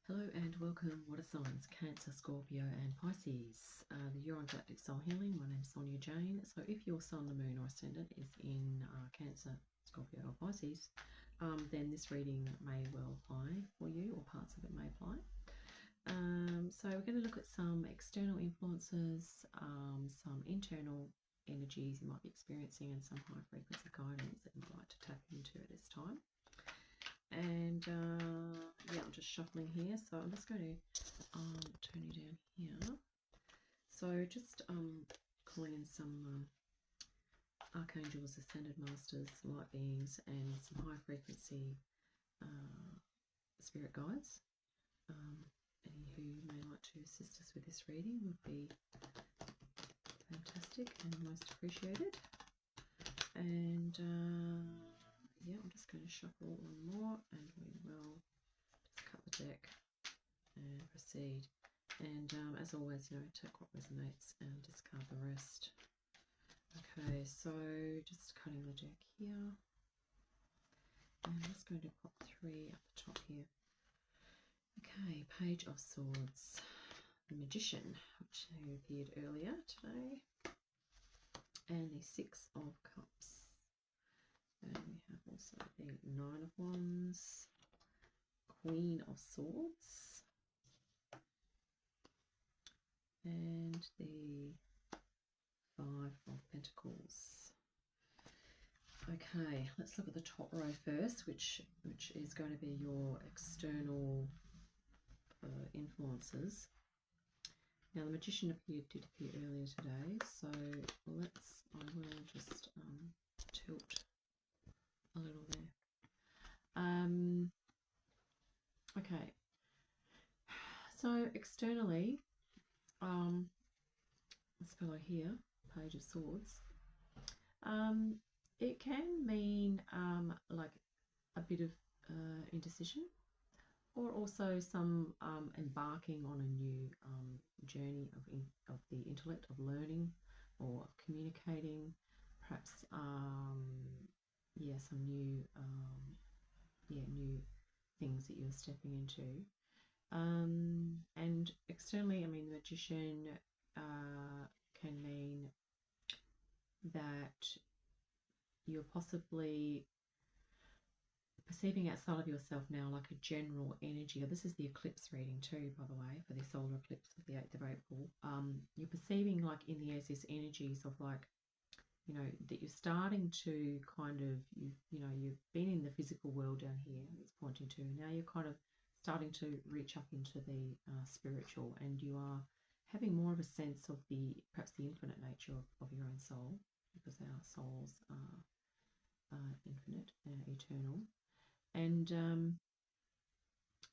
Hello and welcome, water signs, Cancer, Scorpio and Pisces. The You're on Galactic Soul Healing. My name is Sonia Jane. So if your Sun, the Moon or Ascendant is in Cancer, Scorpio or Pisces, then this reading may well apply for you, or parts of it may apply. So we're going to look at some external influences, some internal energies you might be experiencing, and some high frequency guidance that you might like to tap into at this time. And yeah, I'm just shuffling here, so I'm just going to turn you down here. So just calling in some archangels, ascended masters, light beings, and some high frequency spirit guides. Any who may like to assist us with this reading would be fantastic and most appreciated. And yeah, I'm just going to shuffle one more and we will just cut the deck and proceed. And as always, take what resonates and discard the rest. Okay, so just cutting the deck here. And I'm just going to pop 3 up the top here. Okay, Page of Swords, the Magician, which appeared earlier today, and the 6 of Cups. And we have also the 9 of Wands, Queen of Swords, and the 5 of Pentacles. Okay, let's look at the top row first, which is going to be your external influences. Now, the Magician did appear earlier today, so I will just tilt a little there. Okay, so externally, this fellow here, Page of Swords, it can mean like a bit of indecision, or also some embarking on a new journey of the intellect, of learning or of communicating, perhaps some new new things that you're stepping into. And externally, I mean, the Magician can mean that you're possibly perceiving outside of yourself now, like a general energy. This is the eclipse reading too, by the way, for the solar eclipse of the 8th of April. You're perceiving like in the air this energies of like, that you're starting to kind of, you've been in the physical world down here, it's pointing to, now you're kind of starting to reach up into the spiritual, and you are having more of a sense of perhaps the infinite nature of your own soul, because our souls are infinite and eternal. And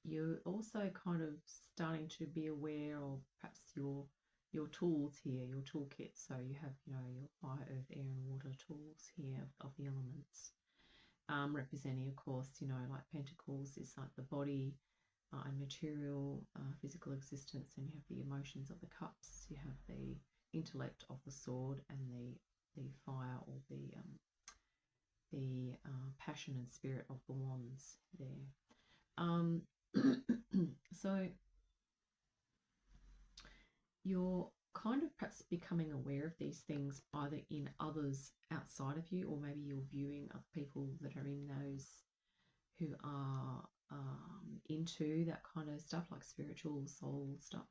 you're also kind of starting to be aware of perhaps your tools here, your toolkit. So you have, your fire, earth, air and water tools here of the elements, representing, of course, like Pentacles is like the body and material, physical existence, and you have the emotions of the Cups, you have the intellect of the Sword, and the fire, or the passion and spirit of the Wands there. So you're kind of perhaps becoming aware of these things either in others outside of you, or maybe you're viewing other people that are in those who are into that kind of stuff, like spiritual soul stuff.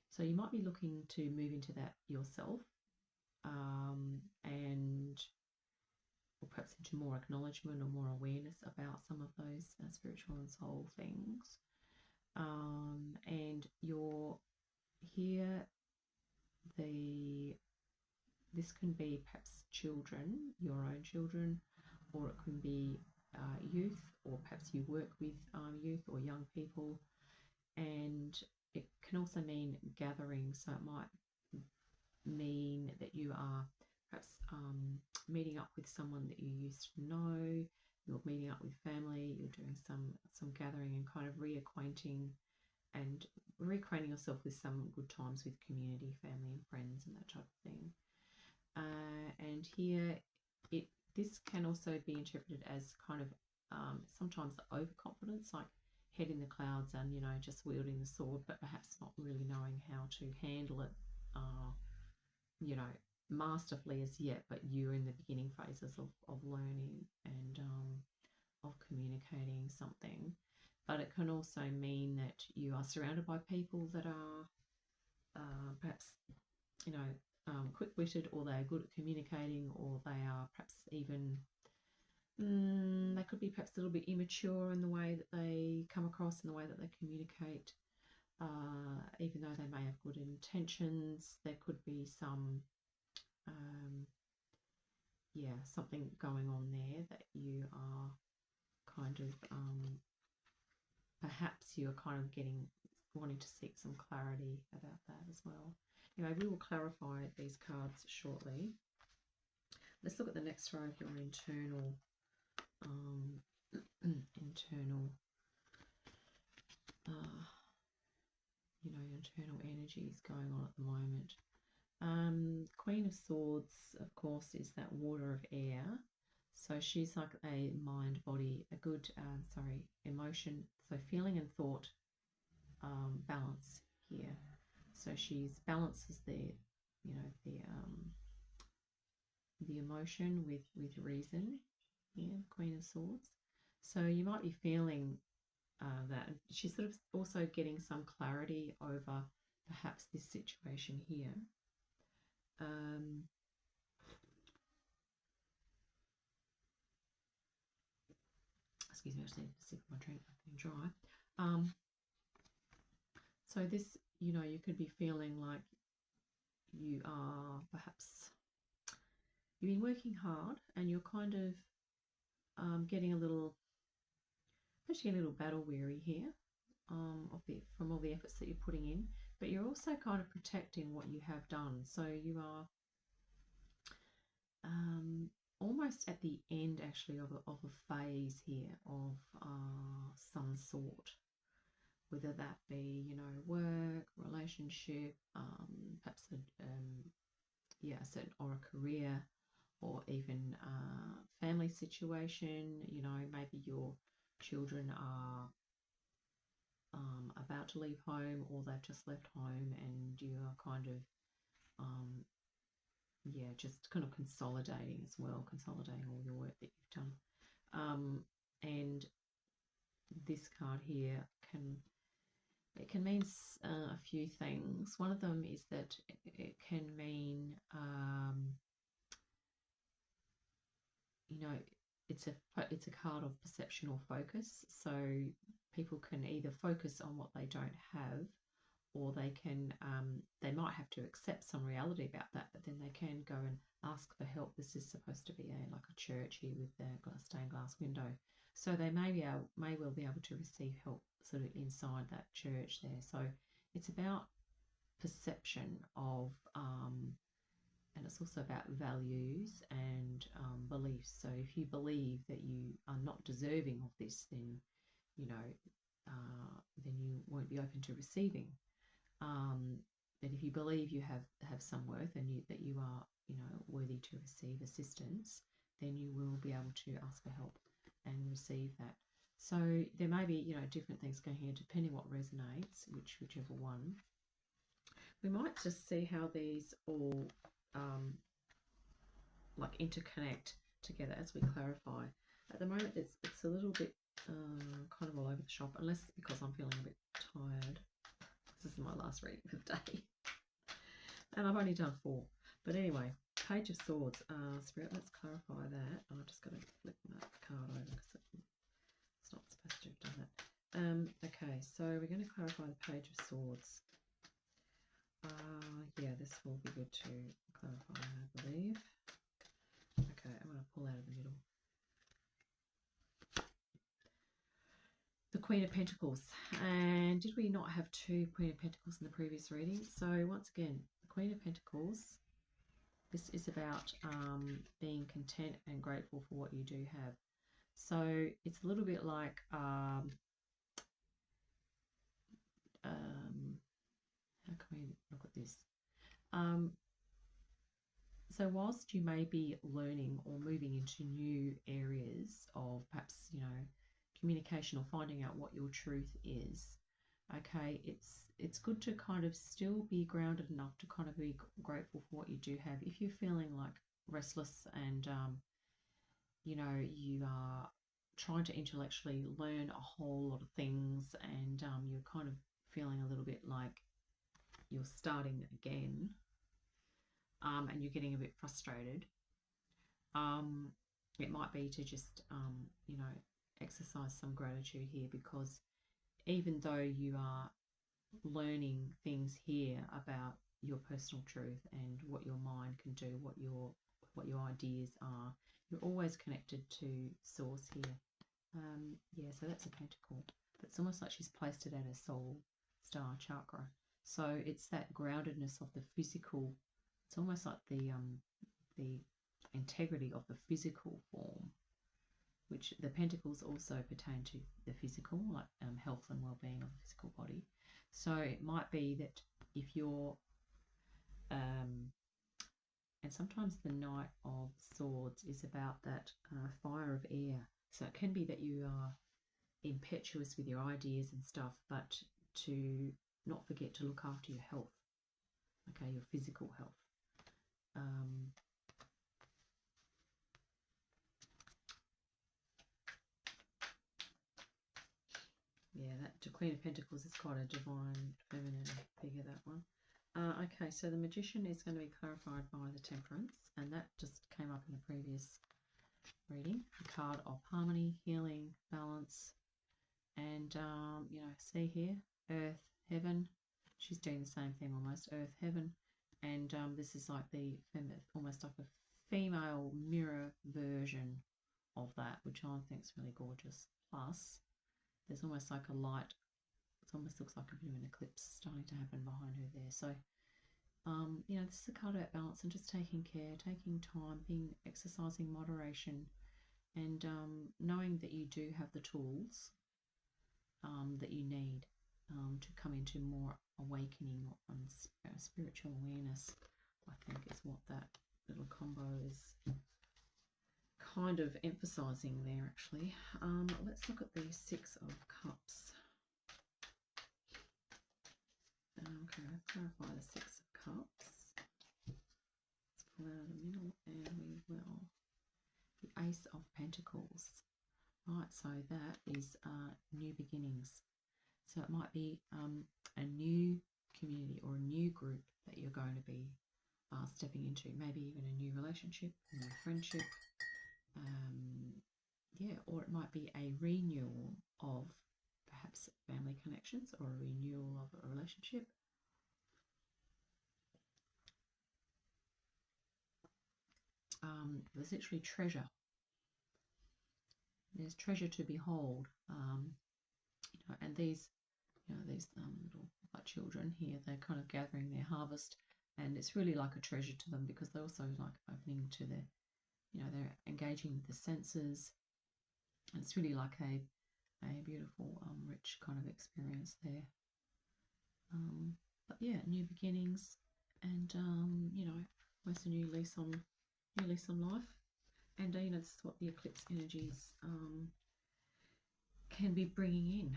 So you might be looking to move into that yourself, and or perhaps into more acknowledgement or more awareness about some of those spiritual and soul things. And you're here, this can be perhaps children, your own children, or it can be youth, or perhaps you work with youth or young people, and it can also mean gathering. So it might mean that you are perhaps meeting up with someone that you used to know, you're meeting up with family, you're doing some gathering and kind of reacquainting yourself with some good times with community, family and friends and that type of thing. And here, this can also be interpreted as kind of sometimes the overconfidence, like head in the clouds and, you know, just wielding the sword, but perhaps not really knowing how to handle it, you know, masterfully as yet, but you're in the beginning phases of learning and of communicating something. But it can also mean that you are surrounded by people that are perhaps, you know, quick-witted, or they're good at communicating, or they are perhaps even, they could be perhaps a little bit immature in the way that they come across, in the way that they communicate. Even though they may have good intentions, there could be some, something going on there that you are kind of, perhaps you're kind of wanting to seek some clarity about that as well. Anyway, we will clarify these cards shortly. Let's look at the next row of your internal, internal, your internal energies going on at the moment. Queen of Swords, of course, is that water of air. So she's like a mind, body, a good, emotion. So feeling and thought balance here. So she's balances the emotion with reason. Yeah, Queen of Swords. So you might be feeling that she's sort of also getting some clarity over perhaps this situation here. Excuse me, I just need to sip my drink. I've been dry. So this, you could be feeling like you are perhaps, you've been working hard and you're kind of getting a little battle weary here from all the efforts that you're putting in, but you're also kind of protecting what you have done. So you are almost at the end actually of a phase here of some sort, whether that be, work, relationship, perhaps a certain or a career, or even family situation. Maybe your children are about to leave home, or they've just left home, and you are kind of just kind of consolidating as well, consolidating all your work that you've done. And this card here can mean a few things. One of them is that it can mean it's a card of perception or focus. So people can either focus on what they don't have, or they can they might have to accept some reality about that, but then they can go and ask for help. This is supposed to be like a church here with the stained glass window, so they may well be able to receive help sort of inside that church there. So it's about perception of and it's also about values and beliefs. So if you believe that you are not deserving of this, then then you won't be open to receiving. But if you believe you have some worth and that you are worthy to receive assistance, then you will be able to ask for help and receive that. So there may be different things going here depending what resonates, whichever one. We might just see how these all like interconnect together as we clarify. At the moment it's a little bit kind of all over the shop, unless it's because I'm feeling a bit tired. This is my last reading for the day, and I've only done 4. But anyway, Page of Swords. Spirit, let's clarify that. I'm just going to flip that card over because it's not supposed to have done that. Okay, so we're going to clarify the Page of Swords. Yeah, this will be good to clarify, I believe. Okay, I'm going to pull out of the middle. The Queen of Pentacles. And did we not have 2 Queen of Pentacles in the previous reading? So once again, the Queen of Pentacles, this is about being content and grateful for what you do have. So it's a little bit like how can we look at this? So whilst you may be learning or moving into new areas of perhaps, communication or finding out what your truth is. Okay, it's good to kind of still be grounded enough to kind of be grateful for what you do have. If you're feeling like restless and you know, you are trying to intellectually learn a whole lot of things, and you're kind of feeling a little bit like you're starting again, and you're getting a bit frustrated, it might be to just you know, exercise some gratitude here, because even though you are learning things here about your personal truth and what your mind can do, what your ideas are, you're always connected to source here. Yeah, so that's a pentacle. But it's almost like she's placed it at her soul star chakra. So it's that groundedness of the physical. It's almost like the integrity of the physical form, which the pentacles also pertain to the physical, like health and well-being of the physical body. So it might be that if you're and sometimes the Knight of Swords is about that fire of air. So it can be that you are impetuous with your ideas and stuff, but to not forget to look after your health, okay, your physical health. Yeah, that Queen of Pentacles is quite a divine feminine figure, that one. Okay, so the Magician is going to be clarified by the Temperance, and that just came up in the previous reading. The card of harmony, healing, balance, and you know, see here, Earth, Heaven. She's doing the same thing almost, Earth, Heaven, and this is like the almost like a female mirror version of that, which I think is really gorgeous. Plus, there's almost like a light. It almost looks like a bit of an eclipse starting to happen behind her there. So, you know, this is a card about balance and just taking care, taking time, exercising moderation, and knowing that you do have the tools that you need to come into more awakening and spiritual awareness, I think is what that little combo is kind of emphasizing there, actually. Let's look at the Six of Cups. Okay, let's clarify the Six of Cups. Let's pull out of the middle, and we will. The Ace of Pentacles. Right, so that is new beginnings. So it might be a new community or a new group that you're going to be stepping into. Maybe even a new relationship, a new friendship. Yeah, or it might be a renewal of perhaps family connections, or a renewal of a relationship. There's actually treasure. There's treasure to behold, you know, and these little like children here, they're kind of gathering their harvest, and it's really like a treasure to them, because they're also like opening to their, you know, they're engaging with the senses, and it's really like a beautiful, rich kind of experience there. But yeah, new beginnings, and you know, almost a new lease on life. And you know, this is what the eclipse energies can be bringing in.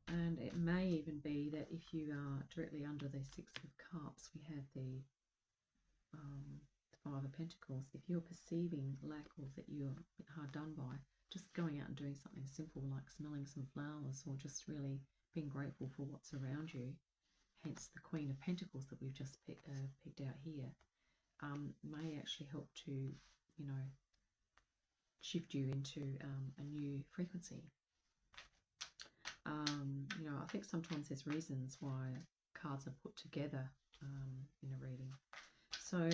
And it may even be that if you are directly under the Six of Cups, we have the Five of Pentacles. If you're perceiving lack, or that you're a bit hard done by, just going out and doing something simple like smelling some flowers, or just really being grateful for what's around you, hence the Queen of Pentacles that we've just picked out here, may actually help to, you know, shift you into a new frequency. You know, I think sometimes there's reasons why cards are put together in a reading. So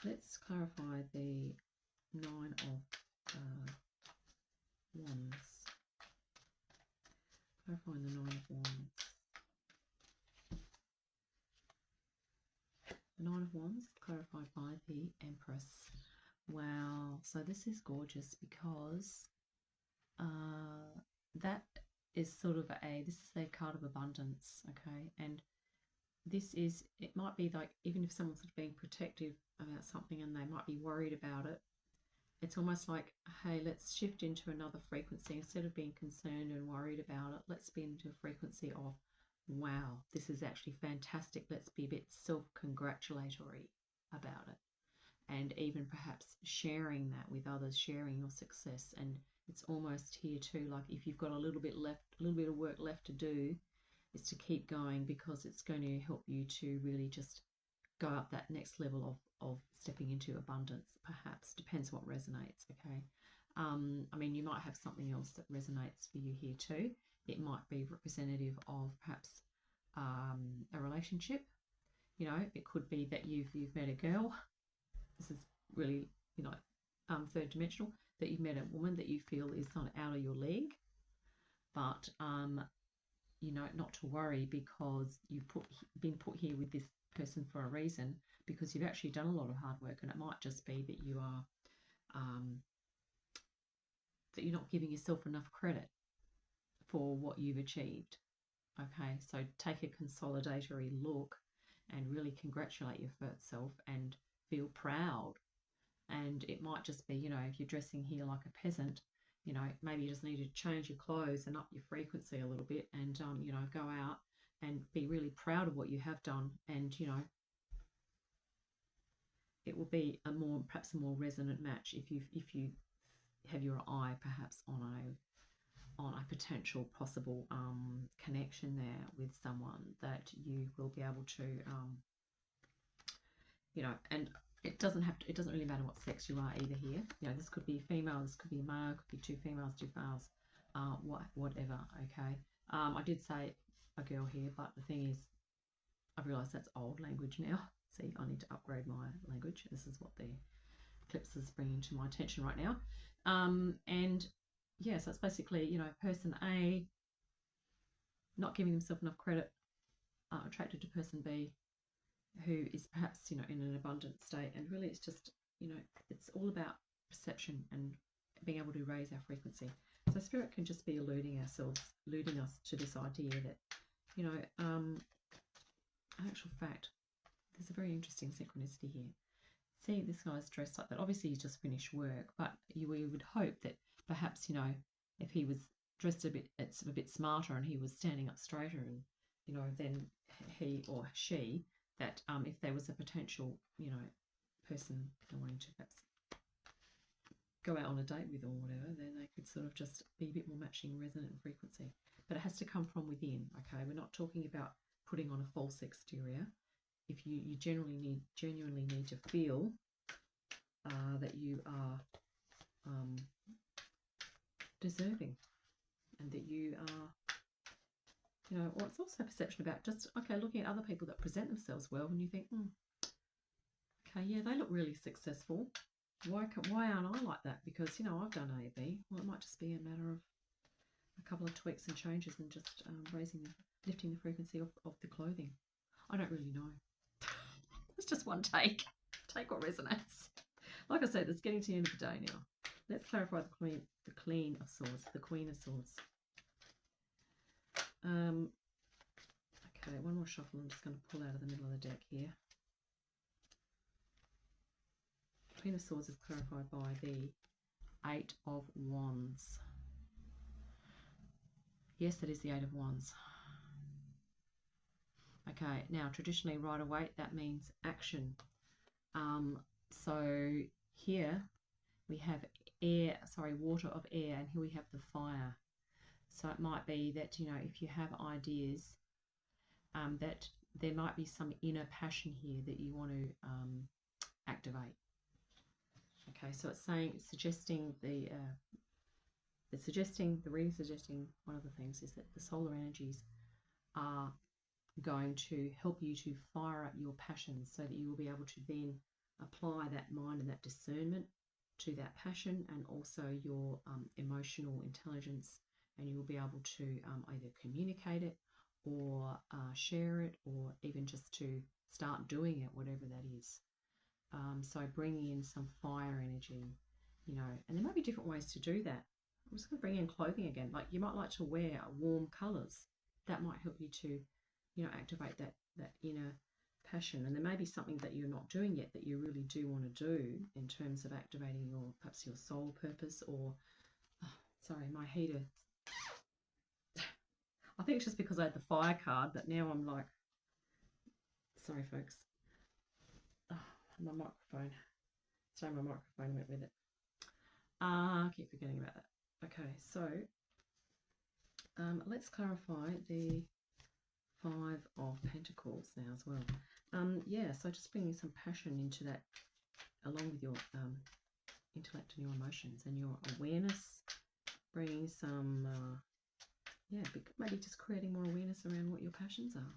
let's clarify the Nine of Wands. Clarifying the Nine of Wands. The Nine of Wands is clarified by the Empress. Wow, so this is gorgeous, because that is sort of this is a card of abundance, okay? And this is, it might be like, even if someone's being protective about something and they might be worried about it, it's almost like, hey, let's shift into another frequency. Instead of being concerned and worried about it, let's be into a frequency of, wow, this is actually fantastic. Let's be a bit self-congratulatory about it. And even perhaps sharing that with others, sharing your success. And it's almost here too, like if you've got a little bit of work left to do, is to keep going, because it's going to help you to really just go up that next level of stepping into abundance. Perhaps depends what resonates. Okay, I mean, you might have something else that resonates for you here too. It might be representative of perhaps a relationship. You know, it could be that you've met a girl. This is really, you know, third dimensional, that you've met a woman that you feel is kind of out of your league, but you know, not to worry, because you've been put here with this person for a reason, because you've actually done a lot of hard work. And it might just be that you are that you're not giving yourself enough credit for what you've achieved. Okay, so take a consolidatory look and really congratulate yourself and feel proud. And it might just be, you know, if you're dressing here like a peasant, you know, maybe you just need to change your clothes and up your frequency a little bit, and you know, go out and be really proud of what you have done. And you know, it will be perhaps a more resonant match if you have your eye perhaps on a potential possible connection there with someone that you will be able to you know. And it doesn't really matter what sex you are either here. You know, this could be a female, this could be a male, could be two females, two males, whatever. Okay, I did say a girl here, but the thing is, I've realised that's old language now. See, I need to upgrade my language. This is what the Eclipse is bringing to my attention right now. And yeah, so it's basically, you know, person A not giving themselves enough credit, attracted to person B, who is perhaps, you know, in an abundant state. And really it's just, you know, it's all about perception and being able to raise our frequency. So spirit can just be alluding us to this idea that, you know, in actual fact, there's a very interesting synchronicity here. See, this guy's dressed like that. Obviously he's just finished work, but we would hope that perhaps, you know, if he was dressed a bit smarter and he was standing up straighter, and you know, then he or she, that if there was a potential, you know, person wanting to perhaps go out on a date with or whatever, then they could sort of just be a bit more matching resonant frequency. But it has to come from within. Okay, we're not talking about putting on a false exterior. If you genuinely need to feel that you are deserving, and that you are, you know, or it's also perception about just, okay, looking at other people that present themselves well, and you think, okay, yeah, they look really successful. Why aren't I like that? Because, you know, I've done A, B. Well, it might just be a matter of a couple of tweaks and changes, and just lifting the frequency of the clothing. I don't really know. It's just one take. Take what resonates. Like I said, it's getting to the end of the day now. Let's clarify the Queen of Swords. Okay, one more shuffle. I'm just going to pull out of the middle of the deck here. Queen of Swords is clarified by the Eight of Wands. Yes, that is the Eight of Wands. Okay, now traditionally right away, that means action. So here we have water of air, and here we have the fire. So it might be that, you know, if you have ideas, that there might be some inner passion here that you want to activate. Okay, so it's suggesting one of the things is that the solar energies are going to help you to fire up your passions, so that you will be able to then apply that mind and that discernment to that passion, and also your emotional intelligence, and you will be able to either communicate it or share it, or even just to start doing it, whatever that is. So bringing in some fire energy, you know, and there might be different ways to do that. I'm just going to bring in clothing again. Like, you might like to wear warm colours. That might help you to, you know, activate that inner passion, and there may be something that you're not doing yet that you really do want to do in terms of activating your, perhaps your soul purpose, or sorry, my heater. I think it's just because I had the fire card, but now I'm like, sorry folks. Oh, my microphone. Sorry, my microphone went with it. I keep forgetting about that. Okay, so let's clarify the Five of Pentacles now as well. Yeah, so just bringing some passion into that, along with your intellect and your emotions and your awareness, bringing some, yeah, maybe just creating more awareness around what your passions are.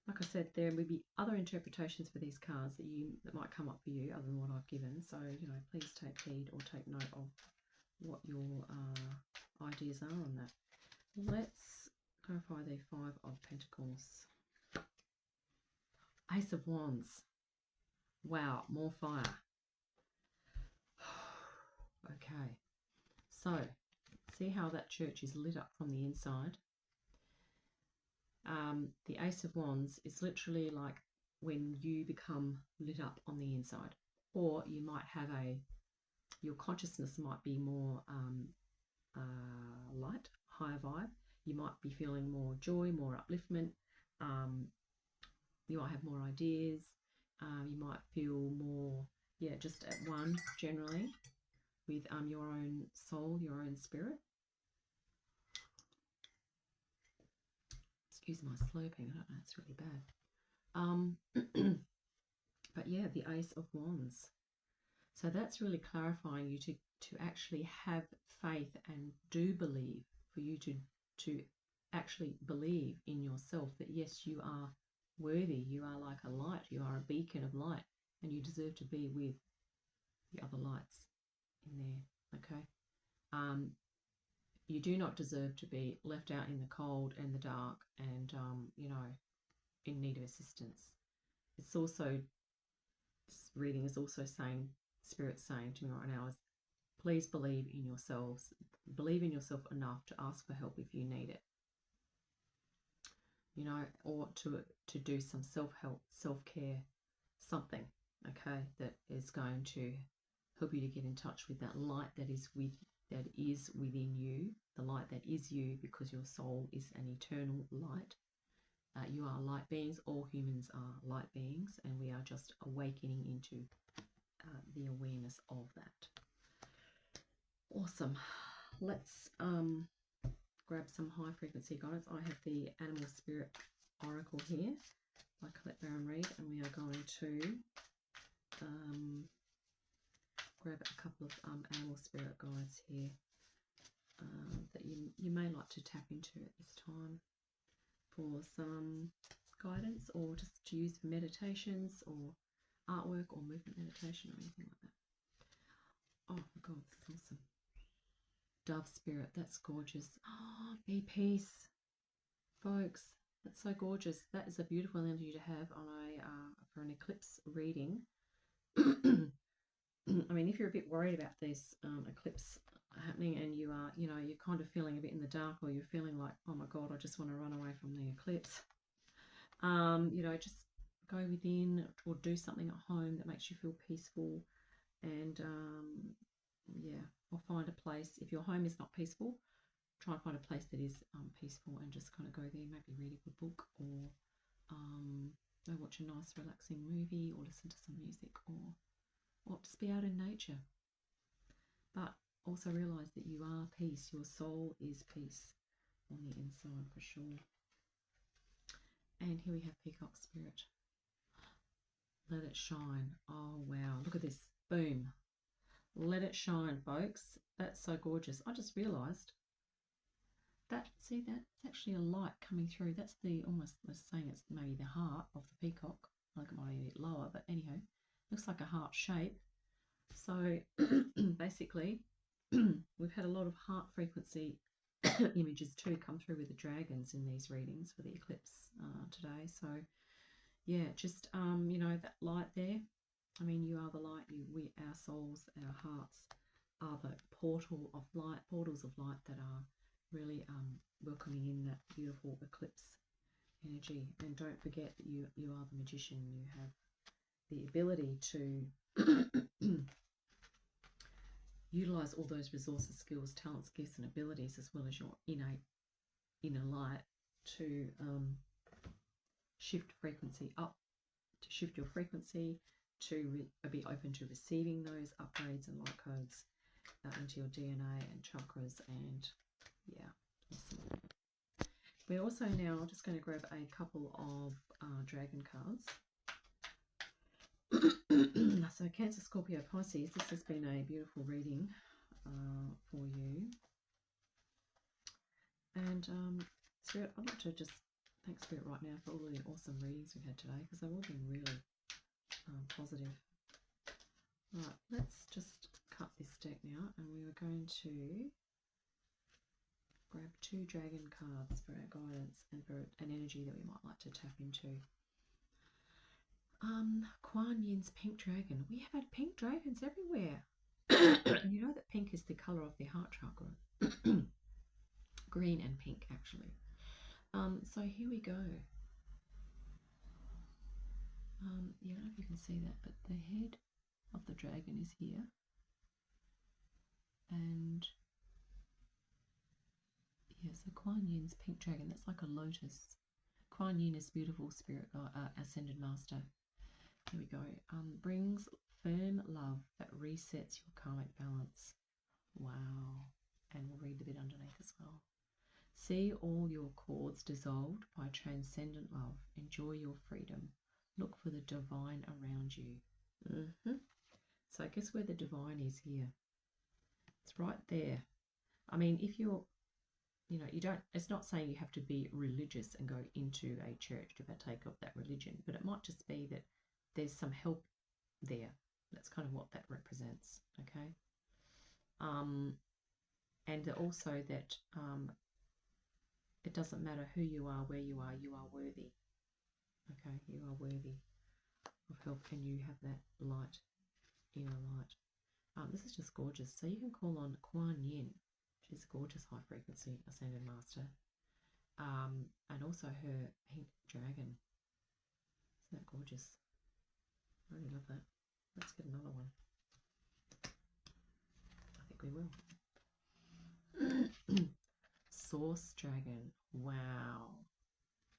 Like I said, there will be other interpretations for these cards that might come up for you other than what I've given. So, you know, please take heed or take note of what your ideas are on that. Let's clarify the Five of Pentacles. Ace of Wands. Wow, more fire. Okay, so see how that church is lit up from the inside. The Ace of Wands is literally like when you become lit up on the inside, or you might have your consciousness might be more light, higher vibe. You might be feeling more joy, more upliftment. You might have more ideas. You might feel more, yeah, just at one generally with your own soul, your own spirit. Excuse my slurping, I don't know, it's really bad. But yeah, the Ace of Wands. So that's really clarifying you to actually have faith and do believe, for you to actually believe in yourself that yes, you are worthy, you are like a light, you are a beacon of light, and you deserve to be with the other lights in there, okay? You do not deserve to be left out in the cold and the dark and, you know, in need of assistance. It's also, this reading is also saying, Spirit saying to me right now is, please believe in yourselves. Believe in yourself enough to ask for help if you need it. You know, or to do some self-help, self-care, something, okay, that is going to help you to get in touch with that light that is within you, the light that is you, because your soul is an eternal light. You are light beings. All humans are light beings, and we are just awakening into the awareness of that. Awesome. Let's grab some high frequency guidance. I have the Animal Spirit Oracle here by Colette Baron Reid, and we are going to grab a couple of animal spirit guides here that you may like to tap into at this time for some guidance, or just to use for meditations or artwork or movement meditation or anything like that. Oh my God, this is awesome. Dove Spirit, that's gorgeous. Oh, be peace, folks. That's so gorgeous. That is a beautiful energy to have on for an eclipse reading. I mean, if you're a bit worried about this eclipse happening, and you are, you know, you're kind of feeling a bit in the dark, or you're feeling like, oh my God, I just want to run away from the eclipse. You know, just go within or do something at home that makes you feel peaceful, and yeah, or find a place. If your home is not peaceful, try and find a place that is peaceful, and just kind of go there. Maybe read a good book, or watch a nice relaxing movie, or listen to some music, or just be out in nature. But also realize that you are peace. Your soul is peace on the inside for sure. And here we have Peacock Spirit. Let it shine. Oh wow, look at this. Boom. Let it shine, folks. That's so gorgeous. I just realized that, see, that's actually a light coming through. That's the, almost, I was saying it's maybe the heart of the peacock. Like it might be a bit lower, but anyhow, looks like a heart shape. So basically we've had a lot of heart frequency images too come through with the dragons in these readings for the eclipse today. So yeah, just you know, that light there, I mean, you are the light. Our souls, our hearts are the portals of light that are really welcoming in that beautiful eclipse energy. And don't forget that you are the magician. You have the ability to utilize all those resources, skills, talents, gifts, and abilities, as well as your innate inner light, to shift frequency up, to shift your frequency, to be open to receiving those upgrades and light codes into your DNA and chakras. And yeah, awesome. We're also now just going to grab a couple of dragon cards. So Cancer, Scorpio, Pisces, this has been a beautiful reading for you. And Spirit, I'd like to just thank Spirit right now for all the awesome readings we've had today, because they've all been really positive. Right, let's just cut this deck now, and we are going to grab 2 dragon cards for our guidance and for an energy that we might like to tap into. Kuan Yin's pink dragon. We have had pink dragons everywhere. And you know that pink is the colour of the heart chakra. Green and pink, actually. So here we go. I don't know if you can see that, but the head of the dragon is here. And yeah, so Kuan Yin's pink dragon, that's like a lotus. Kuan Yin is beautiful spirit ascended master. Here we go. Brings firm love that resets your karmic balance. Wow. And we'll read the bit underneath as well. See all your cords dissolved by transcendent love. Enjoy your freedom. Look for the divine around you. So I guess where the divine is here. It's right there. I mean, if you're, you know, you don't, it's not saying you have to be religious and go into a church to partake of that religion, but it might just be that there's some help there. That's kind of what that represents, okay? And also that it doesn't matter who you are, where you are worthy. Okay, you are worthy of help, and you have that light, inner light. This is just gorgeous. So you can call on Kuan Yin. She's a gorgeous high frequency ascended master. And also her pink dragon. Isn't that gorgeous? I really love that. Let's get another one. I think we will. Source dragon. Wow.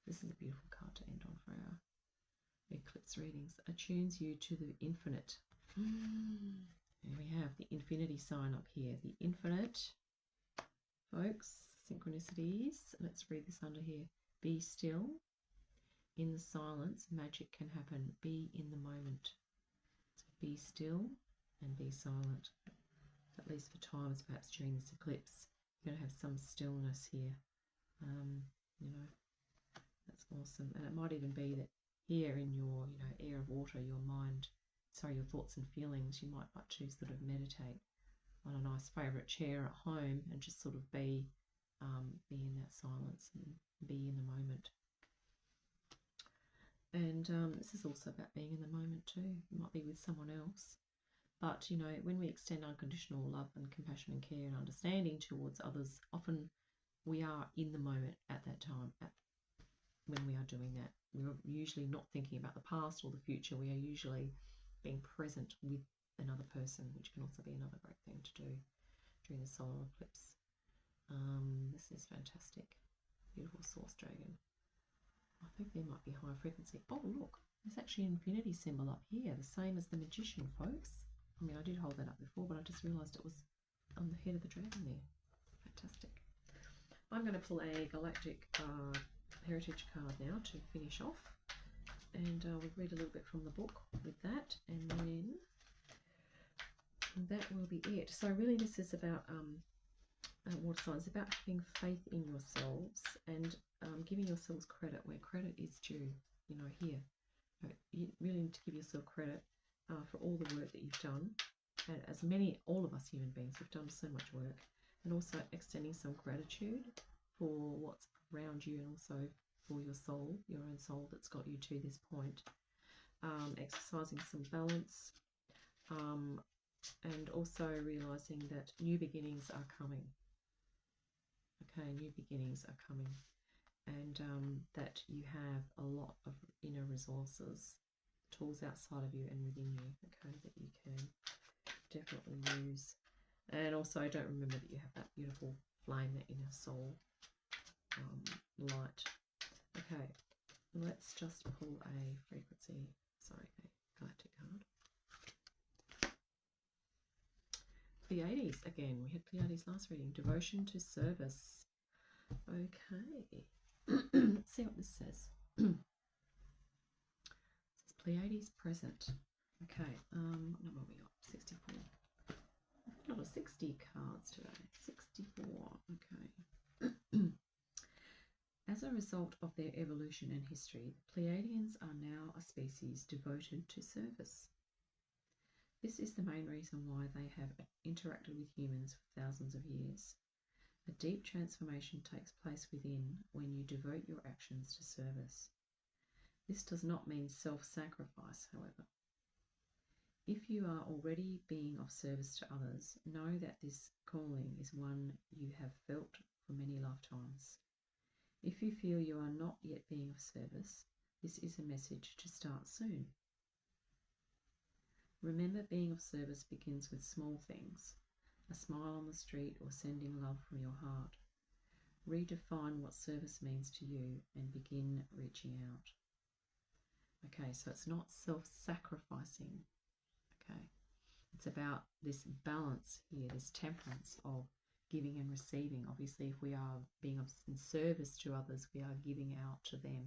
This is a beautiful card to end on for our eclipse readings. Attunes you to the infinite. And we have the infinity sign up here. The infinite, folks, synchronicities. Let's read this under here. Be still. In the silence, magic can happen. Be in the moment. So be still and be silent. At least for times, perhaps during this eclipse, you're going to have some stillness here. You know, that's awesome. And it might even be that here in your, you know, air of water, your mind, your thoughts and feelings, you might like to sort of meditate on a nice favourite chair at home and just sort of be in that silence and be in the moment. And this is also about being in the moment too. You might be with someone else. But, you know, when we extend unconditional love and compassion and care and understanding towards others, often we are in the moment at that time, when we are doing that. We're usually not thinking about the past or the future. We are usually being present with another person, which can also be another great thing to do during the solar eclipse. This is fantastic. Beautiful source dragon. I think there might be higher frequency. Oh, look, there's actually an infinity symbol up here, the same as the magician, folks. I mean, I did hold that up before, but I just realised it was on the head of the dragon there. Fantastic. I'm going to pull a galactic heritage card now to finish off. And we'll read a little bit from the book with that, and then that will be it. So really this is about water signs, about having faith in yourselves and giving yourselves credit where credit is due. You know, here you really need to give yourself credit for all the work that you've done, and as all of us human beings, we've done so much work, and also extending some gratitude for what's around you, and also for your soul, your own soul that's got you to this point. Exercising some balance, and also realizing that new beginnings are coming. Okay, new beginnings are coming. and that you have a lot of inner resources, tools outside of you and within you, okay, that you can definitely use. And also, don't remember that you have that beautiful flame, that inner soul light. Okay, let's just pull a frequency, sorry, a galactic card. Pleiades again. We had Pleiades last reading. Devotion to service. Okay. Let's see what this says. It says Pleiades present. Okay. What number we got? 64. A lot of 60 cards today. 64. Okay. As a result of their evolution and history, the Pleiadians are now a species devoted to service. This is the main reason why they have interacted with humans for thousands of years. A deep transformation takes place within when you devote your actions to service. This does not mean self-sacrifice, however. If you are already being of service to others, know that this calling is one you have felt for many lifetimes. If you feel you are not yet being of service, this is a message to start soon. Remember, being of service begins with small things, a smile on the street or sending love from your heart. Redefine what service means to you and begin reaching out. Okay, so it's not self-sacrificing. Okay, it's about this balance here, this temperance of giving and receiving. Obviously, if we are being of in service to others, we are giving out to them,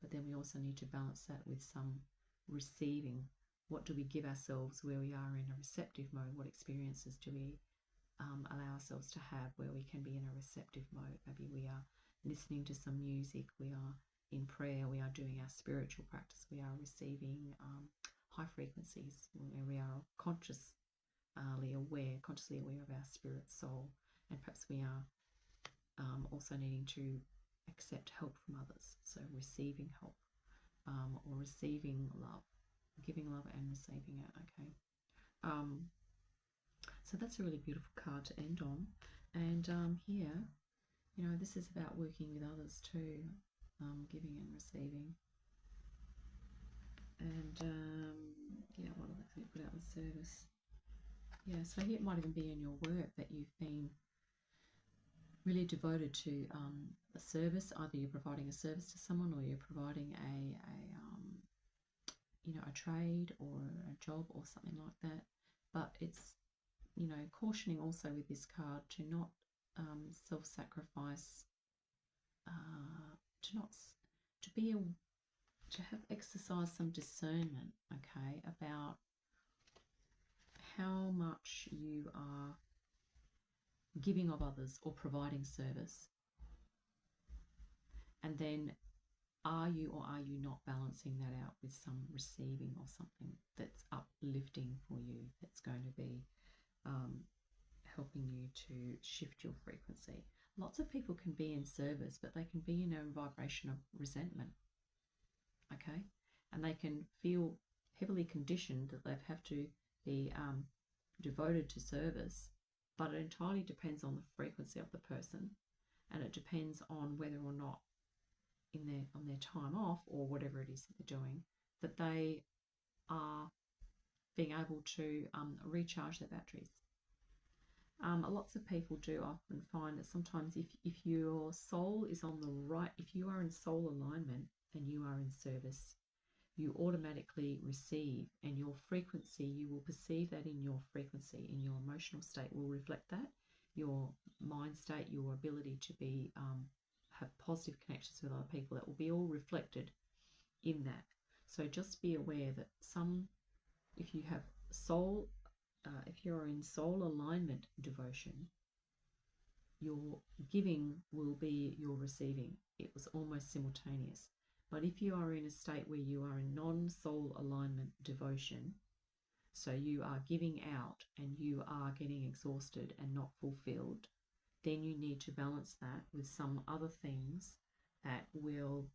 but then we also need to balance that with some receiving. What do we give ourselves where we are in a receptive mode? What experiences do we allow ourselves to have where we can be in a receptive mode? Maybe we are listening to some music, we are in prayer, we are doing our spiritual practice, we are receiving high frequencies, where we are consciously aware of our spirit soul, and perhaps we are also needing to accept help from others, so receiving help or receiving love, giving love and receiving it. Okay, so that's a really beautiful card to end on. And here, you know, this is about working with others too, giving and receiving. And yeah, what else can you put out in service? Yeah, so here it might even be in your work that you've been really devoted to a service. Either you're providing a service to someone, or you're providing a trade or a job or something like that. But it's, you know, cautioning also with this card to not self-sacrifice, to have exercise some discernment, okay, about how much you are giving of others or providing service, and then are you or are you not balancing that out with some receiving or something that's uplifting for you, that's going to be helping you to shift your frequency. Lots of people can be in service, but they can be in a vibration of resentment, okay, and they can feel heavily conditioned that they have to be devoted to service, but it entirely depends on the frequency of the person, and it depends on whether or not on their time off or whatever it is that they're doing, that they are being able to recharge their batteries. Lots of people do often find that sometimes if your soul is on the right, if you are in soul alignment and you are in service, you automatically receive, and your frequency, you will perceive that in your frequency, in your emotional state will reflect that, your mind state, your ability to be have positive connections with other people, that will be all reflected in that. So just be aware that if you have soul, if you're in soul alignment devotion, your giving will be your receiving. It was almost simultaneous. But if you are in a state where you are in non-soul alignment devotion, so you are giving out and you are getting exhausted and not fulfilled, then you need to balance that with some other things that will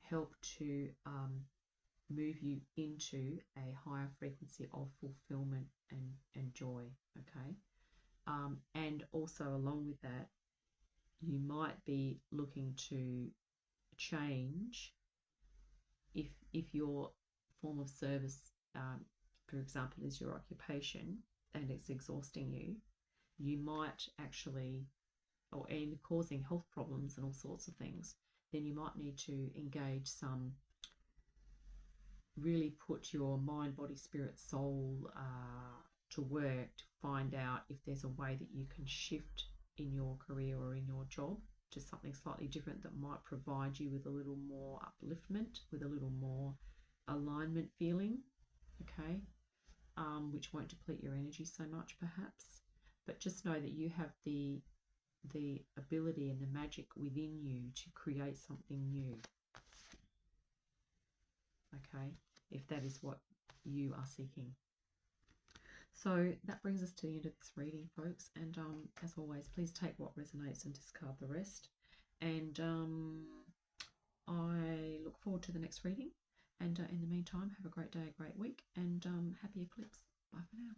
help to move you into a higher frequency of fulfillment and joy, okay? And also along with that, you might be looking to change if your form of service, for example, is your occupation and it's exhausting you, you might actually, or and causing health problems and all sorts of things, then you might need to engage some, really put your mind, body, spirit, soul to work to find out if there's a way that you can shift in your career or in your job to something slightly different that might provide you with a little more upliftment, with a little more alignment feeling, okay, which won't deplete your energy so much perhaps. But just know that you have the ability and the magic within you to create something new, okay, if that is what you are seeking. So that brings us to the end of this reading, folks, and as always, please take what resonates and discard the rest. And I look forward to the next reading, and in the meantime, have a great day, a great week, and happy eclipse. Bye for now.